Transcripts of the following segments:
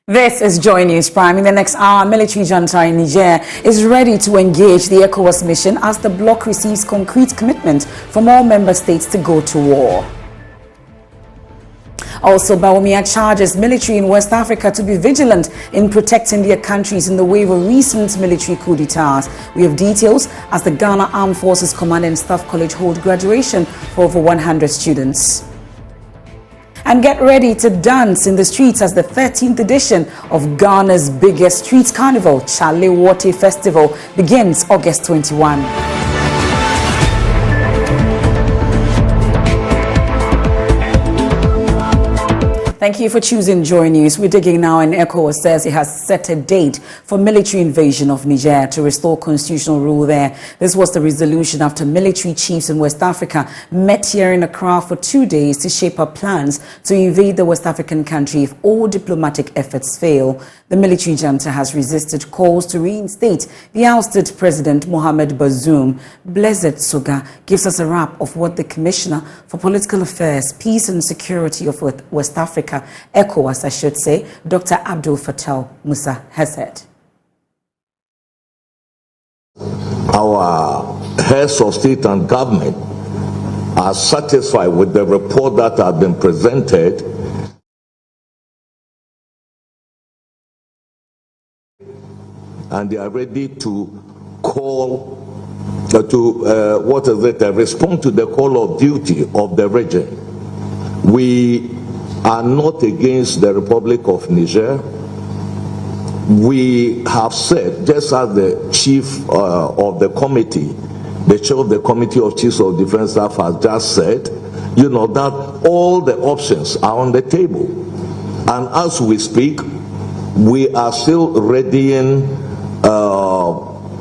This is Joy News Prime. In the next hour, military junta in Niger is ready to engage the ECOWAS mission as the bloc receives concrete commitment from all member states to go to war. Also, Bawumia charges military in West Africa to be vigilant in protecting their countries in the wave of recent military coup d'etats. We have details as the Ghana Armed Forces Command and Staff College hold graduation for over 100 students. And get ready to dance in the streets as the 13th edition of Ghana's biggest street carnival, Chale Wote Festival, begins August 21. Thank you for choosing Joy News. We're digging now, and ECOWAS says it has set a date for military invasion of Niger to restore constitutional rule there. This was the resolution after military chiefs in West Africa met here in Accra for 2 days to shape up plans to invade the West African country if all diplomatic efforts fail. The military junta has resisted calls to reinstate the ousted President Mohamed Bazoum. Blessed Soga gives us a wrap of what the Commissioner for Political Affairs, Peace and Security of West Africa, ECOWAS, I should say, Dr. Abdul Fattah Musa has said. Our heads of state and government are satisfied with the report that has been presented, and they are ready to call respond to the call of duty of the region. We are not against the Republic of Niger. We have said, just as the chief of the committee, the chair of the Committee of Chiefs of Defense Staff has just said, that all the options are on the table. And as we speak, we are still readying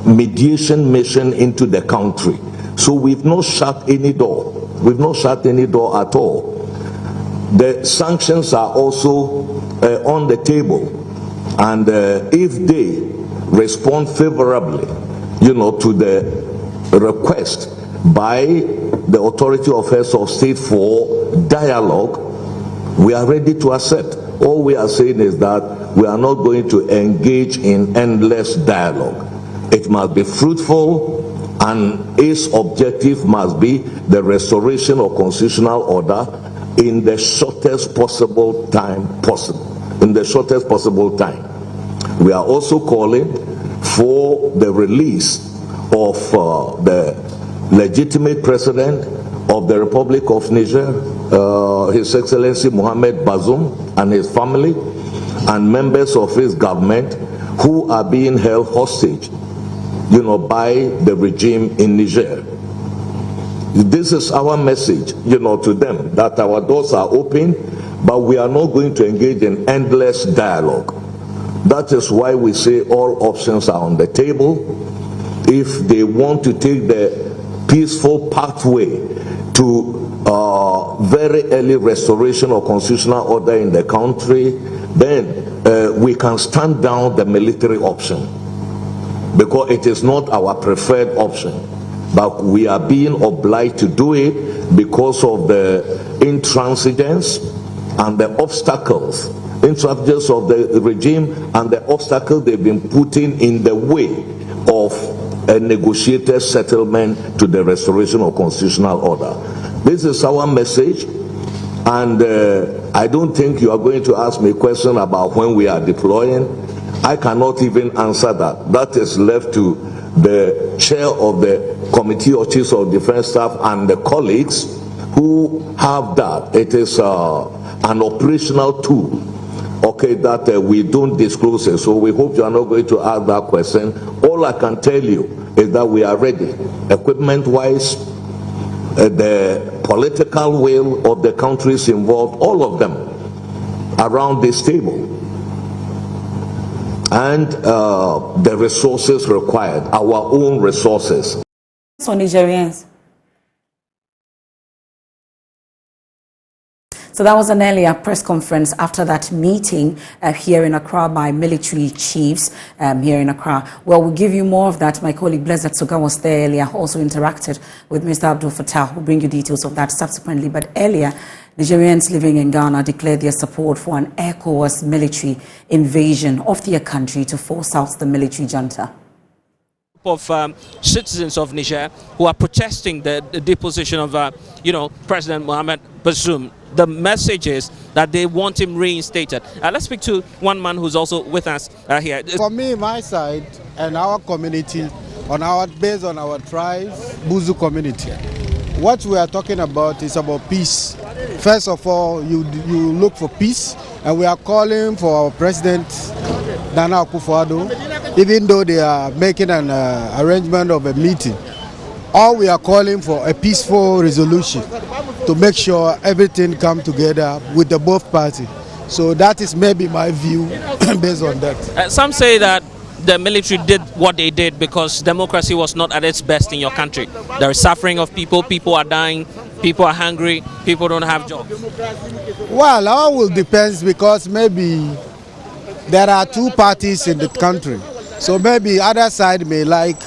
mediation mission into the country. So we've not shut any door. We've not shut any door at all. The sanctions are also on the table, and if they respond favorably, to the request by the authority of heads of state for dialogue, we are ready to accept. All we are saying is that we are not going to engage in endless dialogue. It must be fruitful, and its objective must be the restoration of constitutional order in the shortest possible time We are also calling for the release of the legitimate president of the Republic of Niger, His Excellency Mohamed Bazoum, and his family, and members of his government who are being held hostage, by the regime in Niger. This is our message, to them, that our doors are open, but we are not going to engage in endless dialogue. That is why we say all options are on the table. If they want to take the peaceful pathway to very early restoration of constitutional order in the country, then we can stand down the military option, because it is not our preferred option. But we are being obliged to do it because of the intransigence and the obstacles, intransigence of the regime and the obstacles they've been putting in the way of a negotiated settlement to the restoration of constitutional order. This is our message, and I don't think you are going to ask me a question about when we are deploying. I cannot even answer that. That is left to the chair of the Committee of Chiefs of Defense Staff and the colleagues who have that. It is an operational tool, that we don't disclose it. So we hope you are not going to ask that question. All I can tell you is that we are ready, equipment-wise, the political will of the countries involved, all of them around this table, and the resources required, our own resources. So Nigerians. So that was an earlier press conference after that meeting here in Accra by military chiefs here in Accra. Well, we'll give you more of that. My colleague Blessed Soga was there earlier, also interacted with Mr. Abdul Fattah. We'll bring you details of that subsequently. But earlier, Nigerians living in Ghana declared their support for an ECOWAS military invasion of their country to force out the military junta. Of citizens of Niger who are protesting the deposition of, President Mohamed Bazoum. The message is that they want him reinstated. Let's speak to one man who's also with us here. For me, my side and our community, based on our tribes, Buzu community, what we are talking about is about peace. First of all, you look for peace, and we are calling for our president, Nana Akufo-Addo, even though they are making an arrangement of a meeting. All we are calling for a peaceful resolution to make sure everything come together with the both parties. So that is maybe my view based on that. Some say that the military did what they did because democracy was not at its best in your country. There is suffering of people, people are dying, people are hungry, people don't have jobs. Well, all will depend because maybe there are two parties in the country. So maybe other side may like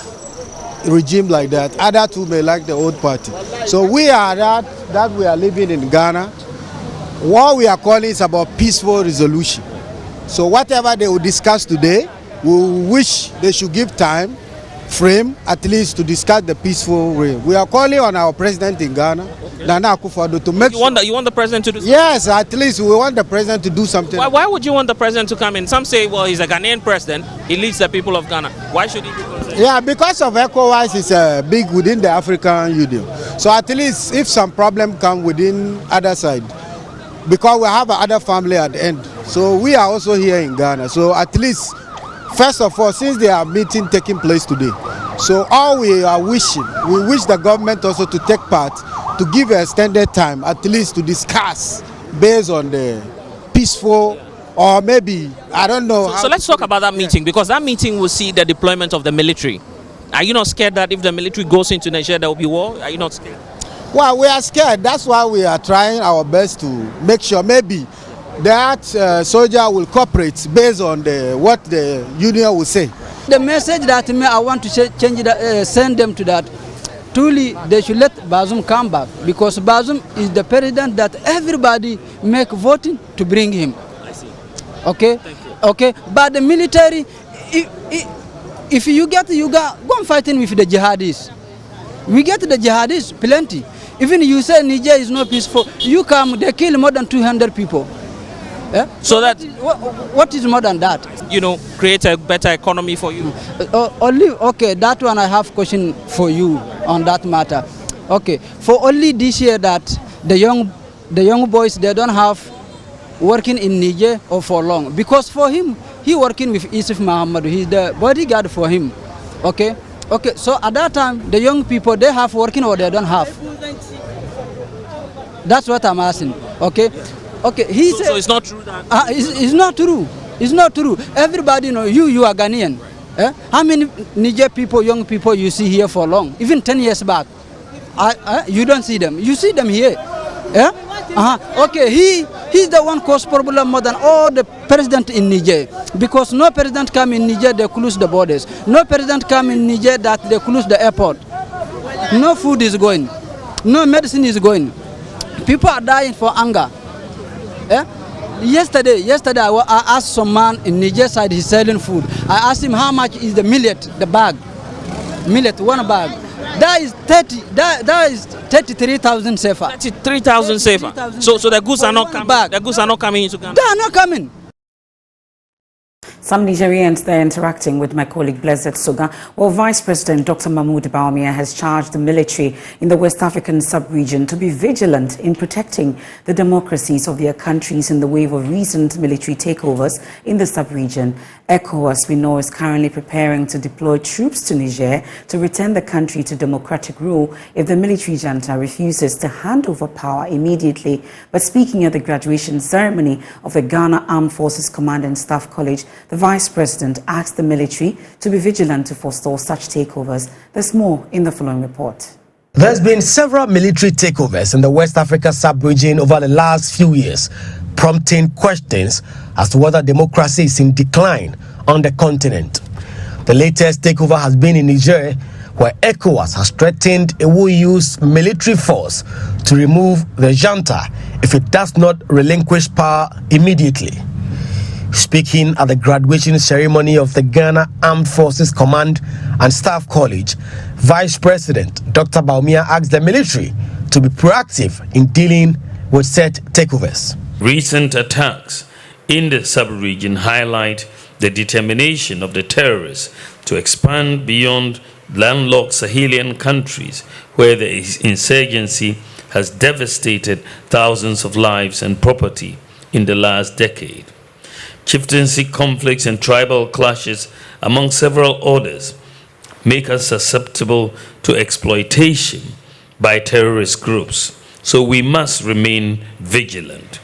regime like that, other two may like the old party. So we are that we are living in Ghana. What we are calling is about peaceful resolution. So whatever they will discuss today, we wish they should give time frame at least to discuss the peaceful way. We are calling on our president in Ghana, Nana Akufo-Addo, to make you want the president to do something? Yes, at least we want the president to do something. Why would you want the president to come in? Some say, well, he's a Ghanaian president, he leads the people of Ghana. Why should he be president? Yeah, because of ECOWAS is big within the African Union. So at least if some problem come within other side, because we have other family at the end. So we are also here in Ghana. So at least, first of all, since there are meeting taking place today, so all we are wishing, we wish the government also to take part, to give a extended time, at least to discuss based on the peaceful, or maybe, I don't know. So let's talk about that meeting, because that meeting will see the deployment of the military. Are you not scared that if the military goes into Nigeria, there will be war? Are you not scared? Well, we are scared. That's why we are trying our best to make sure maybe that soldier will cooperate based on what the union will say. The message that I want to send them to that, truly they should let Bazoum come back, because Bazoum is the president that everybody make voting to bring him. I see. Okay? Okay? But the military, if you go and fighting with the jihadis. We get the jihadis plenty. Even you say Niger is not peaceful, you come, they kill more than 200 people. Yeah? So that what is more than that? Create a better economy for you. Okay, that one I have question for you on that matter. Okay, for only this year that the young boys, they don't have working in Niger or for long, because for him he working with Isif Muhammad, he's the bodyguard for him. Okay, so at that time the young people, they have working or they don't have. That's what I'm asking. Okay, he said, so it's not true that it's not true. It's not true. Everybody know you are Ghanaian. How many Niger people, young people you see here for long? Even 10 years back, you don't see them. You see them here. Okay, he's the one cause problem more than all the president in Niger, because no president come in Niger, they close the borders. No president come in Niger that they close the airport. No food is going. No medicine is going. People are dying for hunger. Yesterday I asked some man in Niger side, he's selling food. I asked him how much is the millet, the bag. Millet, one bag. That is 33,000 sefa. 33,000 sefa. So the goods are not coming. The goods are not coming into Ghana. They are not coming. Some Nigerians there interacting with my colleague Blessed Suga. Well, Vice President Dr. Mahmoud Bawumia has charged the military in the West African sub-region to be vigilant in protecting the democracies of their countries in the wave of recent military takeovers in the sub-region. ECOWAS, we know, is currently preparing to deploy troops to Niger to return the country to democratic rule if the military junta refuses to hand over power immediately. But speaking at the graduation ceremony of the Ghana Armed Forces Command and Staff College, the Vice President asked the military to be vigilant to forestall such takeovers. There's more in the following report. There's been several military takeovers in the West Africa sub-region over the last few years, prompting questions as to whether democracy is in decline on the continent. The latest takeover has been in Niger, where ECOWAS has threatened it will use military force to remove the junta if it does not relinquish power immediately. Speaking at the graduation ceremony of the Ghana Armed Forces Command and Staff College, Vice President Dr. Bawumia asked the military to be proactive in dealing with said takeovers. Recent attacks in the sub-region highlight the determination of the terrorists to expand beyond landlocked Sahelian countries, where the insurgency has devastated thousands of lives and property in the last decade. Chieftaincy conflicts and tribal clashes, among several others, make us susceptible to exploitation by terrorist groups, so we must remain vigilant.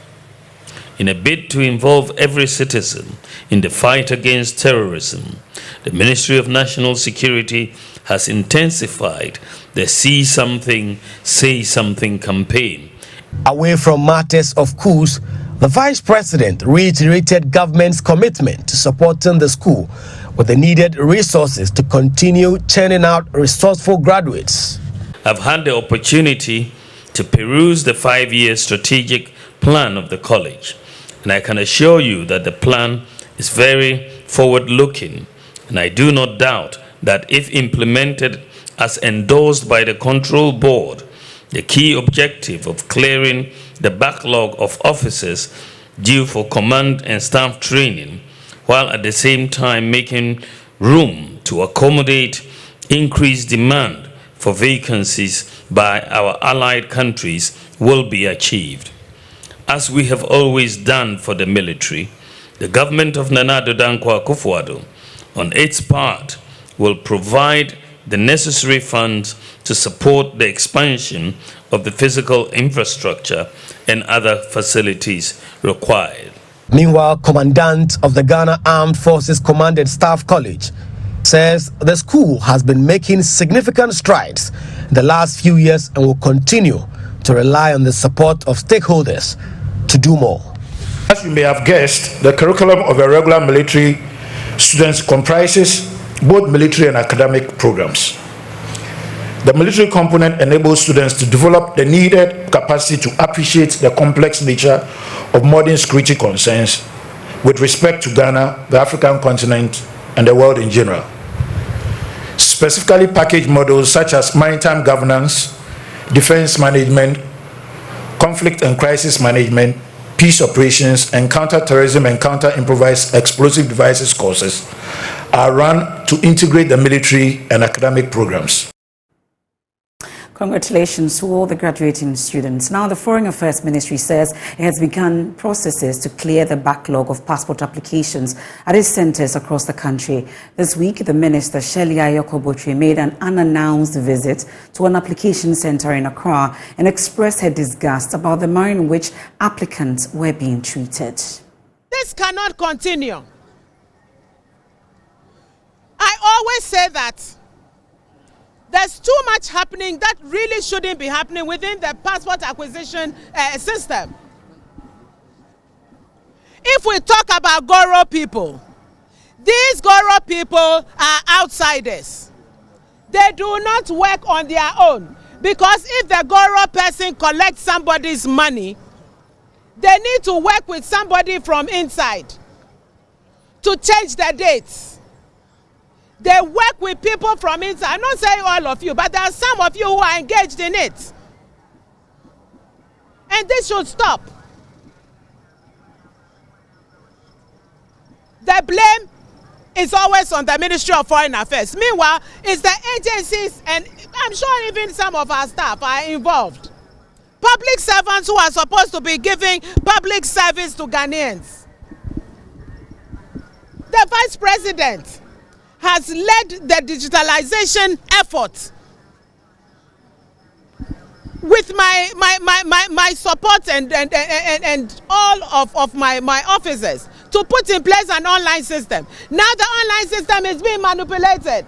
In a bid to involve every citizen in the fight against terrorism, the Ministry of National Security has intensified the See Something, Say Something campaign. Away from matters of coups, the Vice President reiterated government's commitment to supporting the school with the needed resources to continue churning out resourceful graduates. I've had the opportunity to peruse the 5-year strategic plan of the college, and I can assure you that the plan is very forward-looking, and I do not doubt that if implemented as endorsed by the Control Board, the key objective of clearing the backlog of officers due for command and staff training, while at the same time making room to accommodate increased demand for vacancies by our allied countries, will be achieved. As we have always done for the military, the government of Nana Addo Dankwa Akufo-Addo, on its part, will provide the necessary funds to support the expansion of the physical infrastructure and other facilities required. Meanwhile, Commandant of the Ghana Armed Forces Command and Staff College says the school has been making significant strides in the last few years and will continue to rely on the support of stakeholders to do more. As you may have guessed, the curriculum of a regular military students comprises both military and academic programs. The military component enables students to develop the needed capacity to appreciate the complex nature of modern security concerns with respect to Ghana, the African continent, and the world in general. Specifically packaged models such as maritime governance, defense management, conflict and crisis management, peace operations, and counter-terrorism and counter-improvised explosive devices courses are run to integrate the military and academic programs. Congratulations to all the graduating students. Now, the Foreign Affairs Ministry says it has begun processes to clear the backlog of passport applications at its centers across the country. This week, the Minister, Shirley Ayoko-Botwe, made an unannounced visit to an application center in Accra and expressed her disgust about the manner in which applicants were being treated. This cannot continue. I always say that there's too much happening that really shouldn't be happening within the passport acquisition system. If we talk about Goro people, these Goro people are outsiders. They do not work on their own, because if the Goro person collects somebody's money, they need to work with somebody from inside to change the dates. They work with people from inside. I'm not saying all of you, but there are some of you who are engaged in it. And this should stop. The blame is always on the Ministry of Foreign Affairs. Meanwhile, it's the agencies, and I'm sure even some of our staff are involved. Public servants who are supposed to be giving public service to Ghanaians. The Vice President has led the digitalization effort with my support and all of my officers to put in place an online system. Now the online system is being manipulated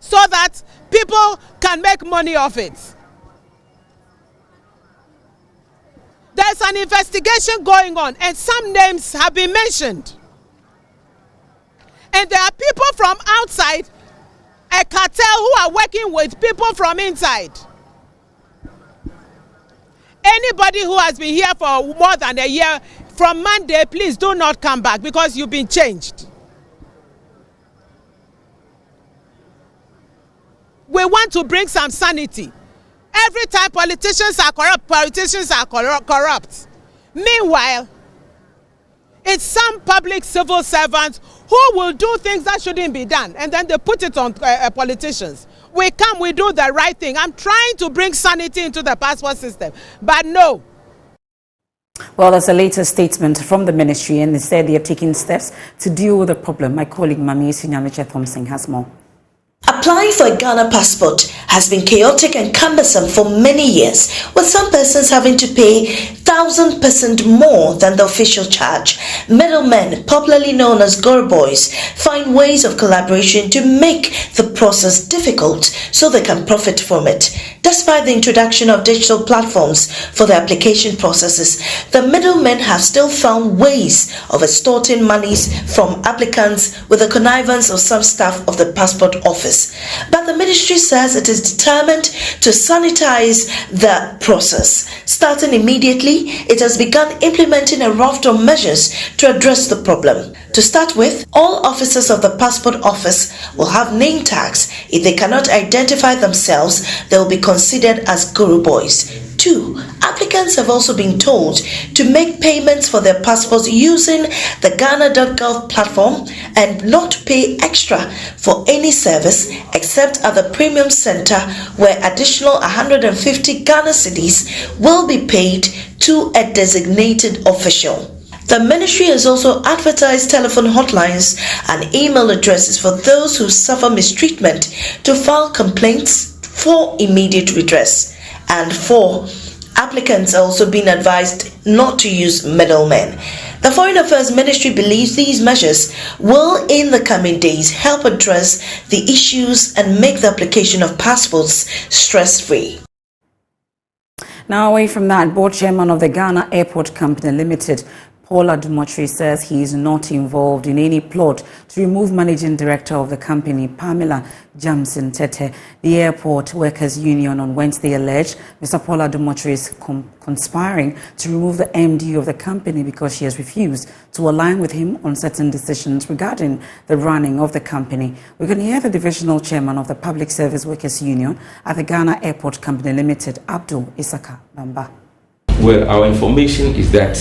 so that people can make money off it. There's an investigation going on and some names have been mentioned. And there are people from outside, a cartel who are working with people from inside. Anybody who has been here for more than a year, from Monday, please do not come back because you've been changed. We want to bring some sanity. Every time politicians are corrupt. Meanwhile, it's some public civil servants who will do things that shouldn't be done, and then they put it on politicians. We come, we do the right thing. I'm trying to bring sanity into the passport system, but no. Well, there's a latest statement from the ministry, and they said they are taking steps to deal with the problem. My colleague Mami Sinyamiche Thompson has more. Applying for a Ghana passport has been chaotic and cumbersome for many years, with some persons having to pay 1,000% more than the official charge. Middlemen, popularly known as Goro boys, find ways of collaboration to make the process difficult so they can profit from it. Despite the introduction of digital platforms for the application processes, the middlemen have still found ways of extorting monies from applicants with the connivance of some staff of the passport office. But the ministry says it is determined to sanitize the process. Starting immediately, it has begun implementing a raft of measures to address the problem. To start with, all officers of the passport office will have name tags. If they cannot identify themselves, they will be considered as Guru boys. 2. Applicants have also been told to make payments for their passports using the Ghana.gov platform and not pay extra for any service except at the premium center, where additional 150 Ghana cedis will be paid to a designated official. The ministry has also advertised telephone hotlines and email addresses for those who suffer mistreatment to file complaints for immediate redress. And 4, applicants are also being advised not to use middlemen. The Foreign Affairs Ministry believes these measures will, in the coming days, help address the issues and make the application of passports stress-free. Now, away from that, board chairman of the Ghana Airport Company Limited, Paula Dumotri, says he is not involved in any plot to remove managing director of the company, Pamela Jamson Tete. The Airport Workers Union on Wednesday alleged Mr. Paula Dumotri is conspiring to remove the MD of the company because she has refused to align with him on certain decisions regarding the running of the company. We're going to hear the divisional chairman of the Public Service Workers Union at the Ghana Airport Company Limited, Abdul Isaka Bamba. Well, our information is that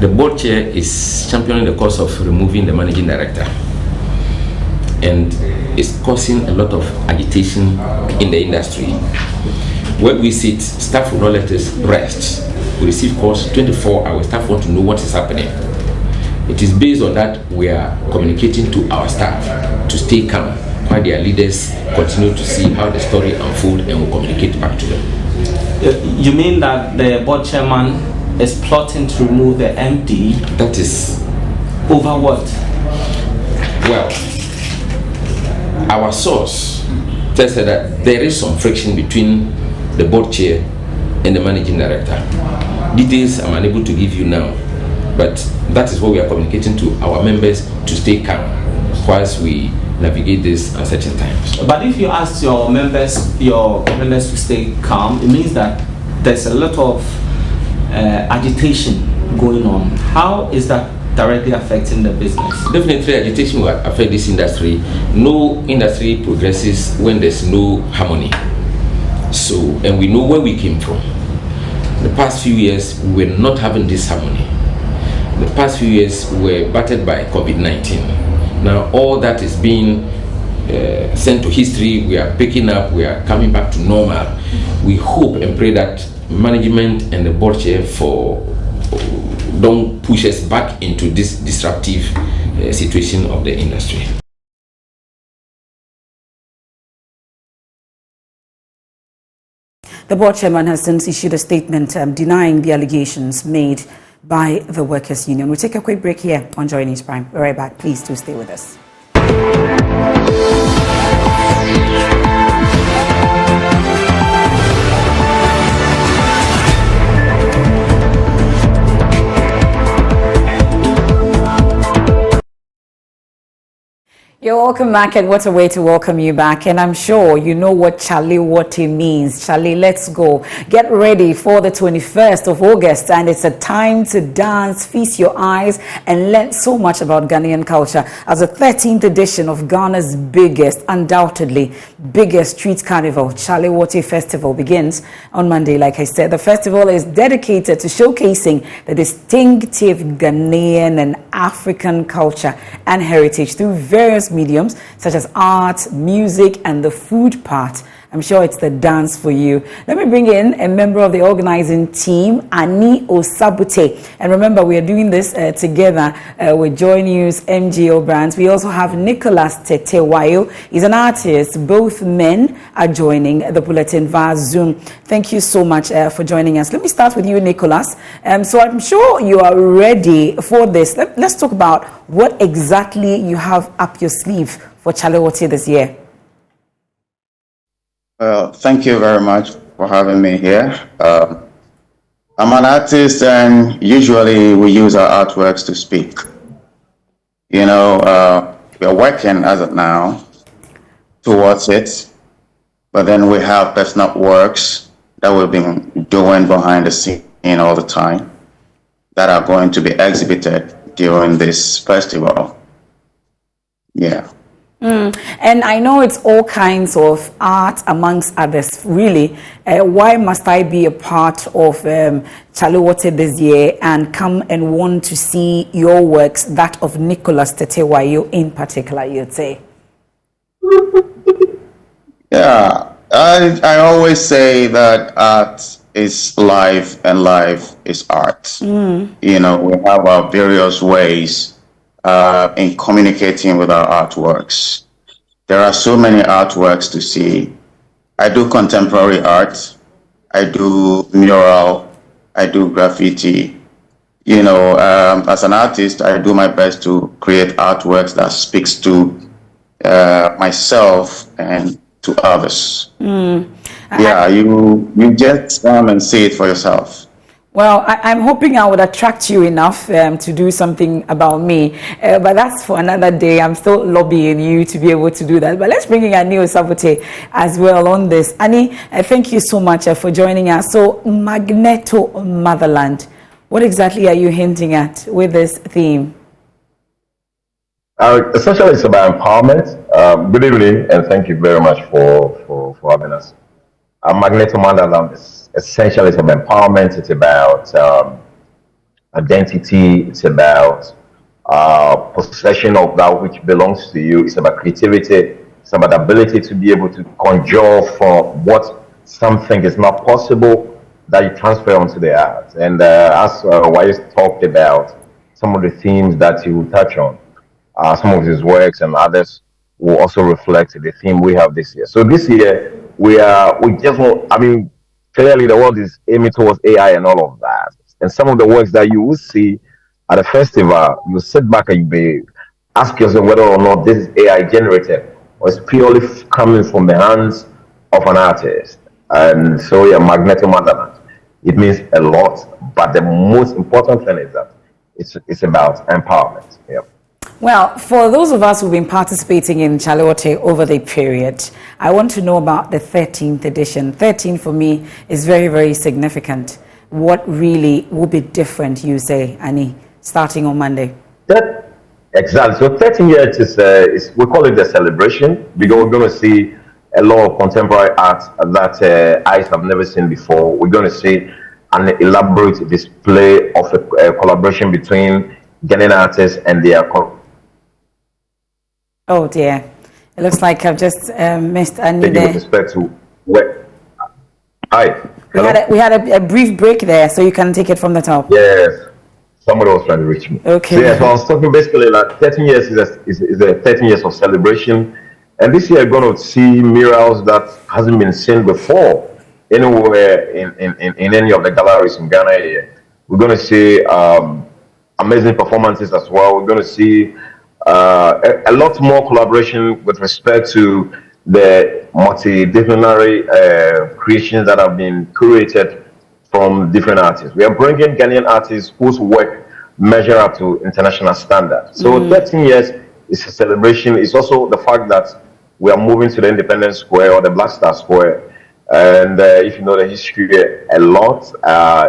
the board chair is championing the cause of removing the managing director, and it's causing a lot of agitation in the industry. Where we sit, staff will not let us rest. We receive calls 24 hours. Staff want to know what is happening. It is based on that we are communicating to our staff to stay calm while their leaders continue to see how the story unfolds, and will communicate back to them. You mean that the board chairman is plotting to remove the MD? That is over what? Well, our source tells us that there is some friction between the board chair and the managing director. Details I'm unable to give you now, but that is what we are communicating to our members to stay calm whilst we navigate these uncertain times. But if you ask your members to stay calm, it means that there's a lot of agitation going on. How is that directly affecting the business? Definitely, agitation will affect this industry. No industry progresses when there's no harmony. So, and we know where we came from. The past few years, we were not having this harmony. The past few years were battered by COVID-19. Now, all that is being sent to history. We are picking up. We are coming back to normal. We hope and pray that management and the board chair don't push us back into this disruptive situation of the industry. The board chairman has since issued a statement denying the allegations made by the Workers' Union. We'll take a quick break here on Joy News Prime. We're right back. Please do stay with us. You're welcome back, and what a way to welcome you back. And I'm sure you know what Charlie Wati means. Charlie, let's go. Get ready for the 21st of August, and it's a time to dance, feast your eyes, and learn so much about Ghanaian culture. As the 13th edition of Ghana's biggest, undoubtedly biggest street carnival, Charlie Wati Festival, begins on Monday. Like I said, the festival is dedicated to showcasing the distinctive Ghanaian and African culture and heritage through various mediums such as art, music, and the food part. I'm sure it's the dance for you. Let me bring in a member of the organizing team, Annie Osabute. And remember, we are doing this together with Joy News MGO Brands. We also have Nicholas Tetewayo. He's an artist. Both men are joining the bulletin via Zoom. Thank you so much for joining us. Let me start with you, Nicholas. So I'm sure you are ready for this. Let's talk about what exactly you have up your sleeve for Charlie Wati this year. Well, thank you very much for having me here. I'm an artist, and usually we use our artworks to speak. You know, we're working as of now towards it, but then we have personal works that we've been doing behind the scene all the time that are going to be exhibited during this festival. Yeah. And I know it's all kinds of art amongst others, really. Why must I be a part of Charlie Wati this year and come and want to see your works, that of Nicholas Tetewayo in particular, you'd say? Yeah, I always say that art is life and life is art. You know, we have our various ways in communicating with our artworks. There are so many artworks to see. I do contemporary art, I do mural, I do graffiti. You know, as an artist, I do my best to create artworks that speaks to myself and to others. Yeah, you just come and see it for yourself. Well, I'm hoping I would attract you enough to do something about me, but that's for another day. I'm still lobbying you to be able to do that. But let's bring in Annie Osabute as well on this. Annie, thank you so much for joining us. So, Magneto Motherland, what exactly are you hinting at with this theme? Essentially, it's about empowerment. Good evening, and thank you very much for having us. Magneto Motherland is essentially it's about empowerment. It's about identity. It's about possession of that which belongs to you. It's about creativity. It's about the ability to be able to conjure from what something is not possible that you transfer onto the art. And as Wise talked about some of the themes that he will touch on, some of his works and others will also reflect the theme we have this year. So this year clearly the world is aiming towards AI and all of that. And some of the works that you will see at the festival, you sit back and you ask yourself whether or not this is AI generated or it's purely coming from the hands of an artist. And so, yeah, Magneto Motherland, it means a lot. But the most important thing is that it's about empowerment. Yeah. Well, for those of us who've been participating in Charlie Wati over the period, I want to know about the 13th edition. 13 for me is very, very significant. What really will be different, you say, Annie, starting on Monday? Exactly. So 13 years is we call it the celebration, because we're going to see a lot of contemporary art that eyes have never seen before. We're going to see an elaborate display of a collaboration between Ghanaian artists and their Oh dear, it looks like I've just missed Annie there. With respect to where? Hi. We had a brief break there, so you can take it from the top. Yes, somebody was trying to reach me. Okay. So, yeah, so I was talking basically like 13 years is a 13 years of celebration, and this year you're going to see murals that hasn't been seen before anywhere in any of the galleries in Ghana here. We're going to see amazing performances as well. We're going to see a lot more collaboration with respect to the multidisciplinary creations that have been curated from different artists. We are bringing Ghanaian artists whose work measure up to international standards. So 13 years it's a celebration. It's also the fact that we are moving to the Independence Square or the Black Star Square. And if you know the history a lot,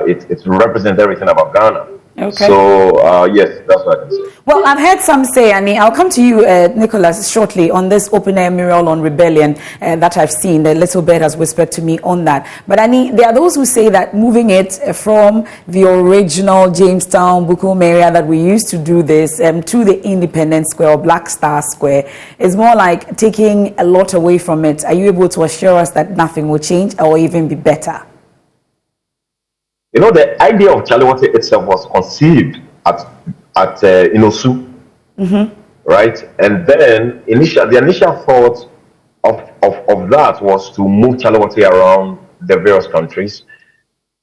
it represents everything about Ghana. Okay. So, yes, that's what I can say. Well, I've heard some say, Annie, I'll come to you, Nicholas, shortly on this open-air mural on rebellion that I've seen. The little bird has whispered to me on that. But, Annie, there are those who say that moving it from the original Jamestown, Bukom area that we used to do this to the Independence Square or Black Star Square is more like taking a lot away from it. Are you able to assure us that nothing will change or even be better? You know, the idea of Chaliwate itself was conceived at Inosu, right? And then the initial thought of that was to move Chaliwate around the various countries.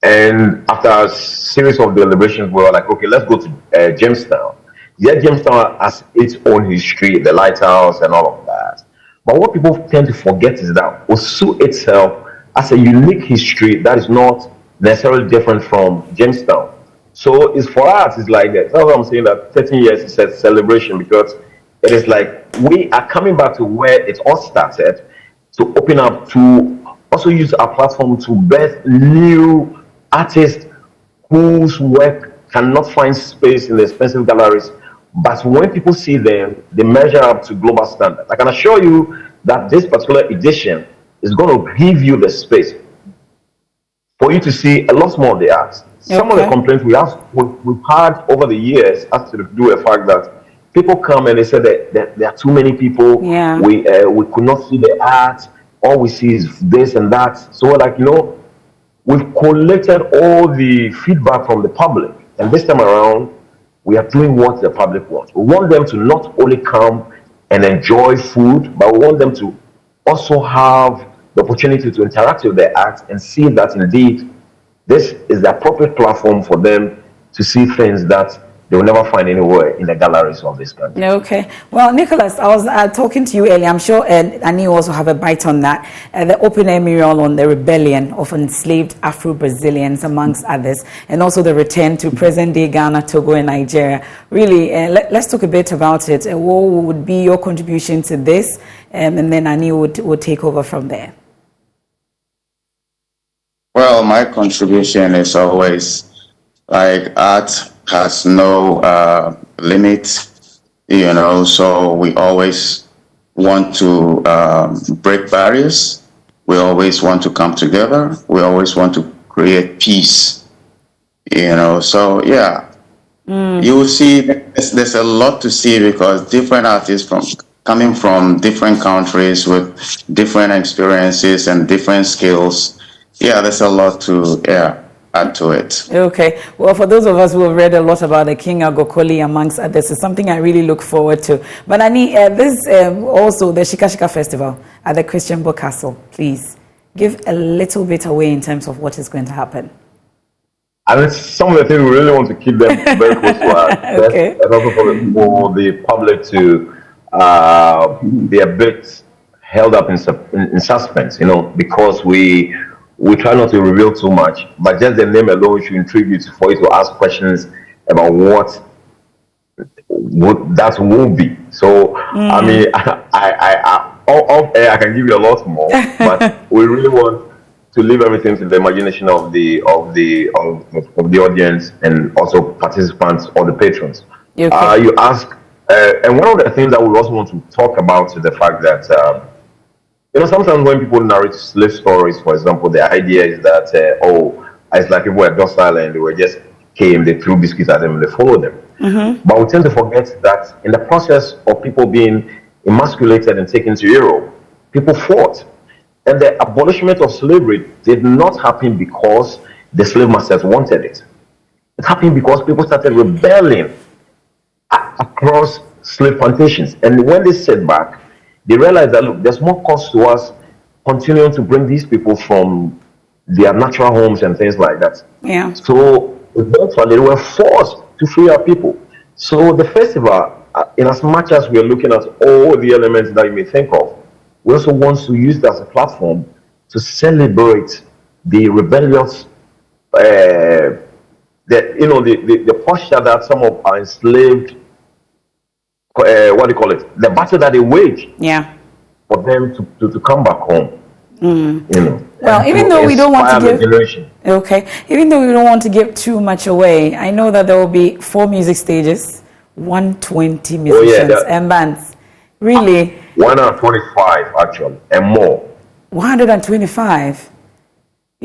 And after a series of deliberations, we were like, okay, let's go to Jamestown. Yeah, Jamestown has its own history, the lighthouse and all of that. But what people tend to forget is that Osu itself has a unique history that is not necessarily different from Jamestown. So it's for us, it's like that. That's what I'm saying, that 13 years is a celebration, because it is like we are coming back to where it all started, to open up, to also use our platform to birth new artists whose work cannot find space in the expensive galleries, but when people see them, they measure up to global standards. I can assure you that this particular edition is going to give you the space for you to see a lot more of the arts. Some of the complaints we've had over the years has to do with the fact that people come and they say that there are too many people. Yeah. We could not see the art. All we see is this and that. So like, you know, we've collected all the feedback from the public, and this time around, we are doing what the public wants. We want them to not only come and enjoy food, but we want them to also have the opportunity to interact with the art and see that indeed this is the appropriate platform for them to see things that they will never find anywhere in the galleries of this country. Okay. Well, Nicholas, I was talking to you earlier. I'm sure and you also have a bite on that. The open-air mural on the rebellion of enslaved Afro-Brazilians, amongst others, and also the return to present-day Ghana, Togo, and Nigeria. Really, let's talk a bit about it. What would be your contribution to this? And then Annie would take over from there. Well, my contribution is always like art has no limit, you know, so we always want to break barriers. We always want to come together. We always want to create peace, you know, so yeah. You will see there's a lot to see, because different artists coming from different countries with different experiences and different skills. Yeah, there's a lot to add to it. Okay. Well, for those of us who have read a lot about the King Agokoli, amongst others, is something I really look forward to. But Annie, this also the Shika Shika Festival at the Christian Book Castle. Please give a little bit away in terms of what is going to happen. I mean, some of the things we really want to keep them very close to us. Okay. That's also for the public to be a bit held up in suspense, you know, because we try not to reveal too much, but just the name alone should intrigue you for you to ask questions about what that will be. So, I mean, I can give you a lot more, but we really want to leave everything to the imagination of the audience and also participants or the patrons. Okay. You ask, and one of the things that we also want to talk about is the fact that you know, sometimes when people narrate slave stories, for example, the idea is that, it's like people were docile and they just came, they threw biscuits at them and they followed them. But we tend to forget that in the process of people being emasculated and taken to Europe, people fought. And the abolishment of slavery did not happen because the slave masters wanted it. It happened because people started rebelling across slave plantations. And when they set back, they realized that, look, there's more cost to us continuing to bring these people from their natural homes and things like that. Yeah. So eventually they were forced to free our people. So the festival, in as much as we are looking at all the elements that you may think of, we also want to use that as a platform to celebrate the rebellious, the posture that some of our enslaved what do you call it? The battle that they wage. Yeah. For them to come back home. You know. Well, even though we don't want to give generation. Okay, even though we don't want to give too much away, I know that there will be 4 music stages, 120 musicians and bands. Really? 125 actually, and more. 125.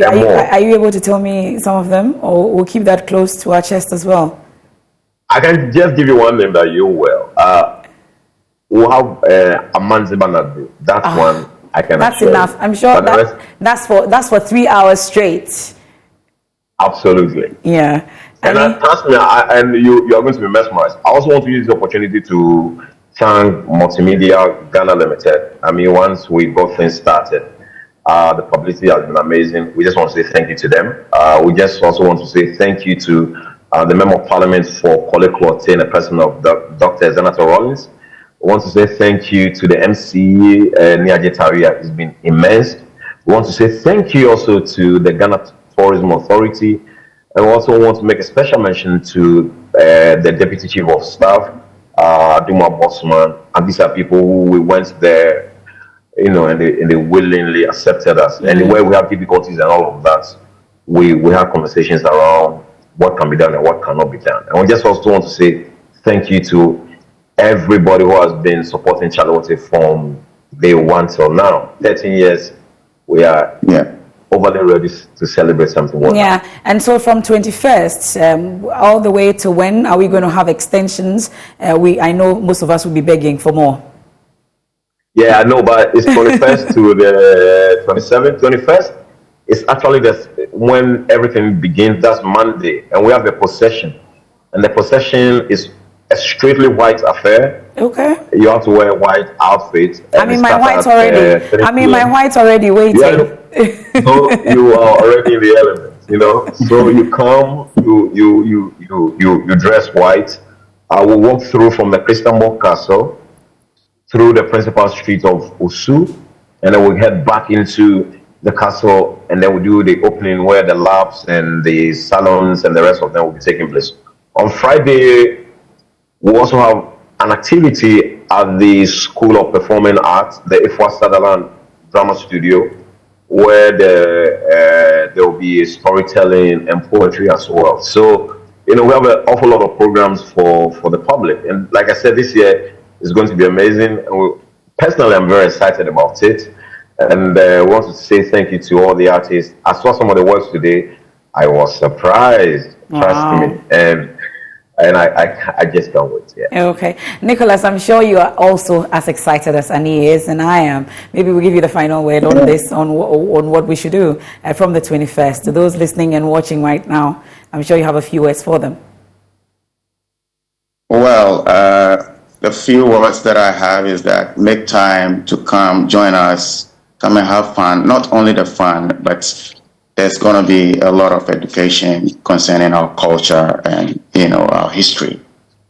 Are you able to tell me some of them, or we'll keep that close to our chest as well? I can just give you one name that you will. We'll have Amanzi Banadu. That one I can. That's enough. I'm sure that's for 3 hours straight. Absolutely. Yeah. And trust me, you are going to be mesmerized. I also want to use the opportunity to thank Multimedia Ghana Limited. I mean, once we got things started, the publicity has been amazing. We just want to say thank you to them. We just also want to say thank you to the Member of Parliament for Kwale Klote, the person of Dr. Senator Rollins. We want to say thank you to the MC, Niaje Taria. It's been immense. We want to say thank you also to the Ghana Tourism Authority. And we also want to make a special mention to the Deputy Chief of Staff, Duma Bosman. And these are people who we went there, you know, and they willingly accepted us. And where we have difficulties and all of that, we have conversations around what can be done and what cannot be done. And we just also want to say thank you to everybody who has been supporting Charlotte from day one till now. 13 years, we are overly ready to celebrate something. Yeah, and so from 21st all the way to when are we going to have extensions? I know most of us will be begging for more. Yeah, I know, but it's 21st to the 27th. 21st is actually when everything begins. That's Monday, and we have a procession, and the procession is a straightly white affair. Okay. You have to wear a white outfit. My white's already. My white's already waiting. So you are already in the element, you know. So you come, you dress white. I will walk through from the Christian Castle through the principal street of Osu, and then we head back into the castle, and then we do the opening where the labs and the salons and the rest of them will be taking place. On Friday, we also have an activity at the School of Performing Arts, the Ifwa Sutherland Drama Studio, where there will be storytelling and poetry as well. So, you know, we have an awful lot of programs for the public. And like I said, this year is going to be amazing. And personally, I'm very excited about it. And I want to say thank you to all the artists. I saw some of the works today. I was surprised, trust me. And I just can't wait. Yeah. Okay. Nicholas, I'm sure you are also as excited as Annie is, and I am. Maybe we'll give you the final word on this, on what we should do from the 21st. To those listening and watching right now, I'm sure you have a few words for them. Well, the few words that I have is that make time to come, join us, come and have fun. Not only the fun, but there's going to be a lot of education concerning our culture and, you know, our history.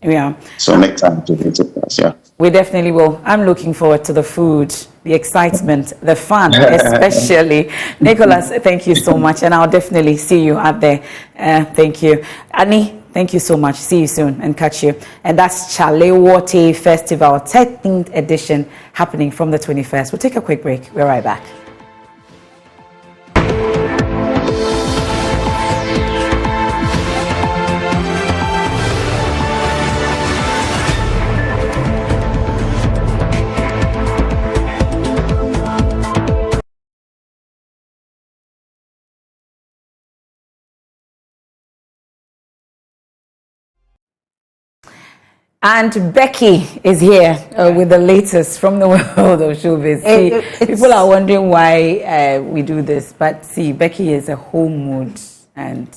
Yeah. So make time to visit us, yeah. We definitely will. I'm looking forward to the food, the excitement, the fun, especially. Nicholas, thank you so much, and I'll definitely see you out there. Thank you. Annie, thank you so much. See you soon and catch you. And that's Charlewote Festival 13th edition happening from the 21st. We'll take a quick break. We're right back. And Becky is here with the latest from the world of showbiz. People are wondering why we do this, but see, Becky is a home mood, and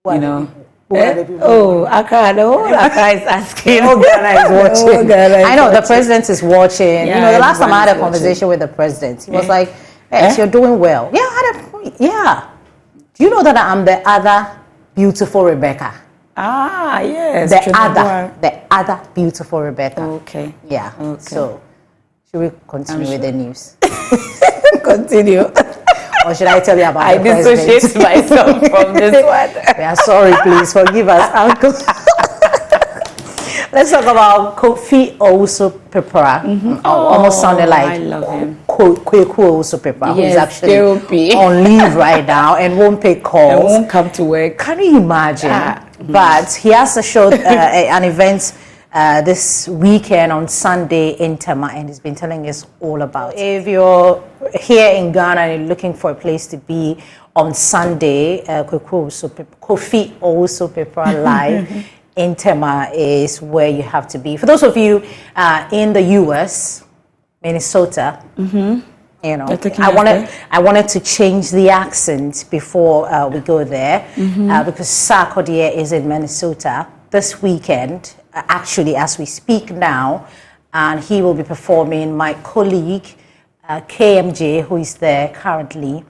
you know. Accra, the whole Accra is asking. Oh, Ghana is watching. I know the president is watching. Yeah, you know, the last time I had a conversation with the president, he was like, "Yes, you're doing well." Yeah, Do you know that I'm the other beautiful Rebecca? Ah, yes. The other beautiful Rebecca. Okay. Yeah. Okay. So, should we continue with the news? Continue. Or should I tell you about the president? I dissociate myself from this one. We are sorry, please forgive us, Uncle. Let's talk about Kofi Owusu-Pepra. Almost sounded like I love him. Kweku Owusu-Pepra, who is actually therapy. on leave right now and won't pick calls. And won't come to work. Can you imagine? But he has a show, an event this weekend on Sunday in Tema, and he's been telling us all about it. If you're here in Ghana and you're looking for a place to be on Sunday, Kofi Owusu-Pepra Live in Tema is where you have to be. For those of you in the U.S., Minnesota, you know, I wanted to change the accent before we go there because Sarkodie is in Minnesota this weekend, actually as we speak now, and he will be performing. My colleague KMJ, who is there currently,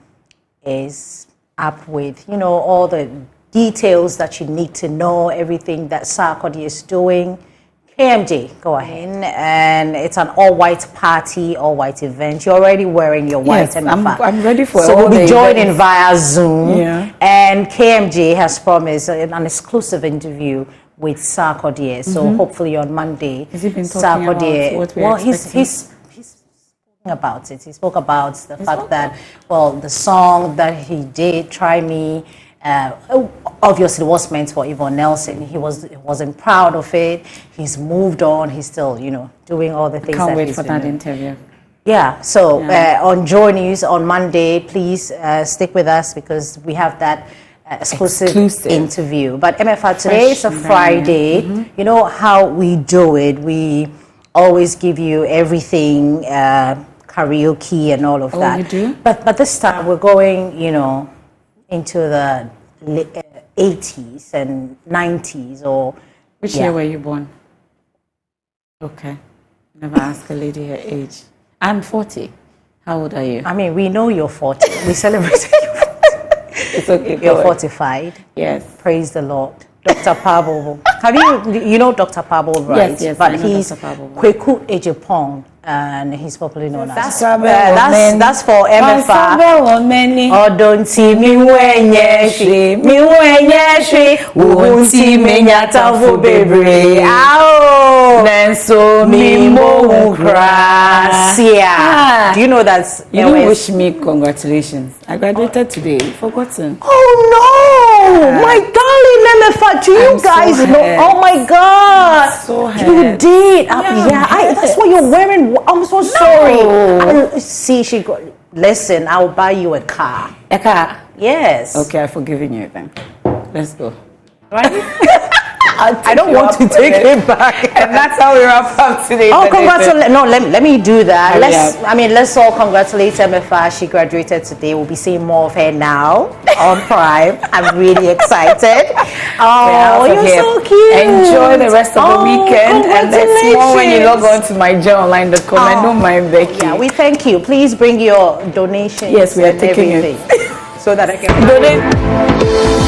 is up with, you know, all the details that you need to know, everything that Sarkodie is doing. KMJ, go ahead. And it's an all-white party, all-white event. You're already wearing your white. Yes, I'm ready for so all we'll be joining events via Zoom. Yeah. And KMJ has promised an exclusive interview with Sarkodie. So hopefully on Monday, has he been talking about what we're he's spoken about it. He spoke about the fact that, well, the song that he did, Try Me, obviously was meant for Yvonne Nelson. He wasn't proud of it. He's moved on. He's still, you know, doing all the things. Can't wait for that interview. Yeah. So on Joy News on Monday, please stick with us because we have that exclusive interview. But MFR, today is a Friday. You know how we do it. We always give you everything, karaoke and all of that. You do? But this time we're going, you know, into the 80s and 90s or... Which year were you born? Okay. Never ask a lady her age. I'm 40. How old are you? I mean, we know you're 40. We celebrated you. It's okay. You're fortified. Yes. Praise the Lord. Dr. Pabo. Have you know Dr. Pabo, right? Yes, but he's Kweku Ejipong, and he's popularly known as. That's for MFA. Oh, don't see me when won't see me nyata for baby. Ow, Nenso mi mo krasia. Do you know that's? You don't wish me congratulations. I graduated today. Forgotten. Oh no, my darling MFA. Do you guys know? Oh my God, so you did. That's what you're wearing. I'm so sorry. See, she got. Listen, I'll buy you a car. A car? Yes. Okay, I've forgiven you then. Let's go. Right? I don't want to take it back. And that's how we wrap up today. Oh, congratulations. No, let me do that. Let's all congratulate MFA. She graduated today. We'll be seeing more of her now on Prime. I'm really excited. Oh, you're so cute. Enjoy the rest of the weekend. And let's more when you log on to myjoyonline.com. And don't mind Becky. Yeah, we thank you. Please bring your donations. Yes, we are taking it. So that I can donate.